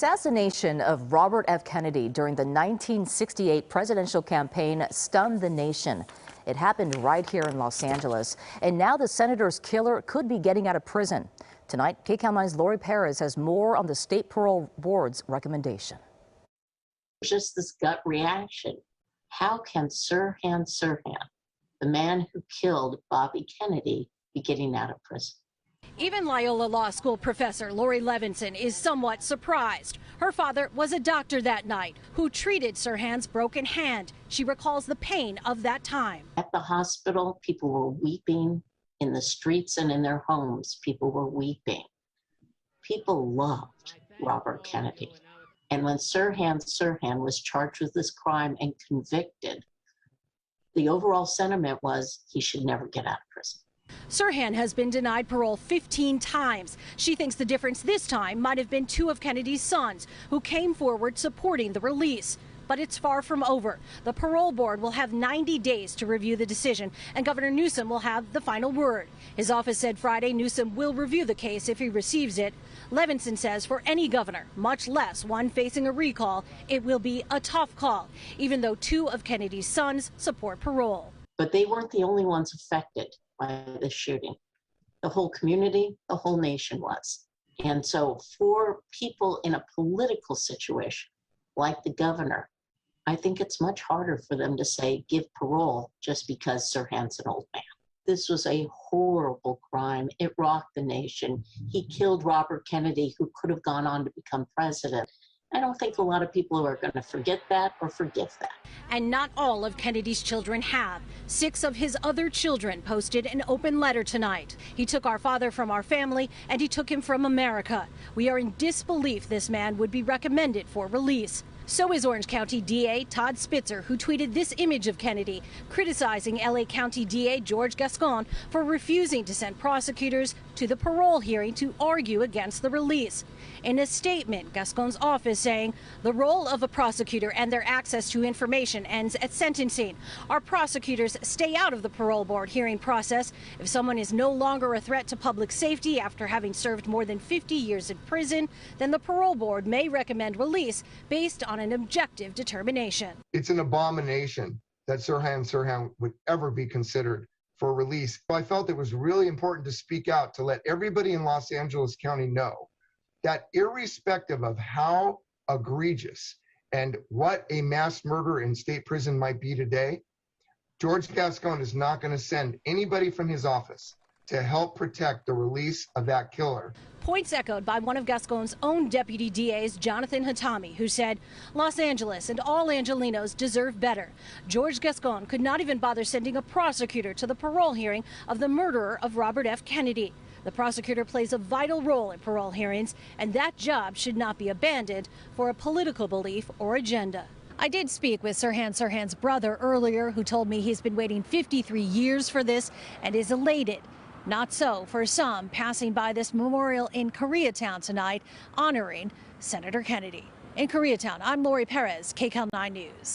assassination of Robert F. Kennedy during the 1968 presidential campaign stunned the nation. It happened right here in Los Angeles, and now the senator's killer could be getting out of prison. Tonight, KCAL 9's Laurie Perez has more on the state parole board's recommendation. Just this gut reaction. How can Sirhan Sirhan, the man who killed Bobby Kennedy, be getting out of prison? Even Loyola Law School professor Laurie Levinson is somewhat surprised. Her father was a doctor that night who treated Sirhan's broken hand. She recalls the pain of that time. At the hospital, people were weeping. In the streets and in their homes, people were weeping. People loved Robert Kennedy. And when Sirhan Sirhan was charged with this crime and convicted, the overall sentiment was he should never get out of prison. Sirhan has been denied parole 15 times. She thinks the difference this time might have been two of Kennedy's sons who came forward supporting the release. But it's far from over. The parole board will have 90 days to review the decision, and Governor Newsom will have the final word. His office said Friday Newsom will review the case if he receives it. Levinson says for any governor, much less one facing a recall, it will be a tough call, even though two of Kennedy's sons support parole. But they weren't the only ones affected by the shooting. The whole community, the whole nation was. And so for people in a political situation like the governor, I think it's much harder for them to say give parole just because Sirhan's an old man. This was a horrible crime. It rocked the nation. He killed Robert Kennedy, who could have gone on to become president. I don't think a lot of people are going to forget that or forgive that. And not all of Kennedy's children have. 6 of his other children posted an open letter tonight. He took our father from our family, and he took him from America. We are in disbelief this man would be recommended for release. So is Orange County DA Todd Spitzer, who tweeted this image of Kennedy, criticizing LA County DA George Gascon for refusing to send prosecutors to the parole hearing to argue against the release. In a statement, Gascon's office saying the role of a prosecutor and their access to information ends at sentencing. Our prosecutors stay out of the parole board hearing process. If someone is no longer a threat to public safety after having served more than 50 years in prison, then the parole board may recommend release based on an objective determination. It's an abomination that Sirhan Sirhan would ever be considered for release. I felt it was really important to speak out to let everybody in Los Angeles County know that irrespective of how egregious and what a mass murder in state prison might be today, George Gascon is not going to send anybody from his office to help protect the release of that killer. Points echoed by one of Gascon's own deputy DAs, Jonathan Hatami, who said Los Angeles and all Angelenos deserve better. George Gascon could not even bother sending a prosecutor to the parole hearing of the murderer of Robert F. Kennedy. The prosecutor plays a vital role in parole hearings, and that job should not be abandoned for a political belief or agenda. I did speak with Sirhan Sirhan's brother earlier, who told me he's been waiting 53 years for this and is elated. Not so for some passing by this memorial in Koreatown tonight, honoring Senator Kennedy. In Koreatown, I'm Laurie Perez, KCAL 9 News.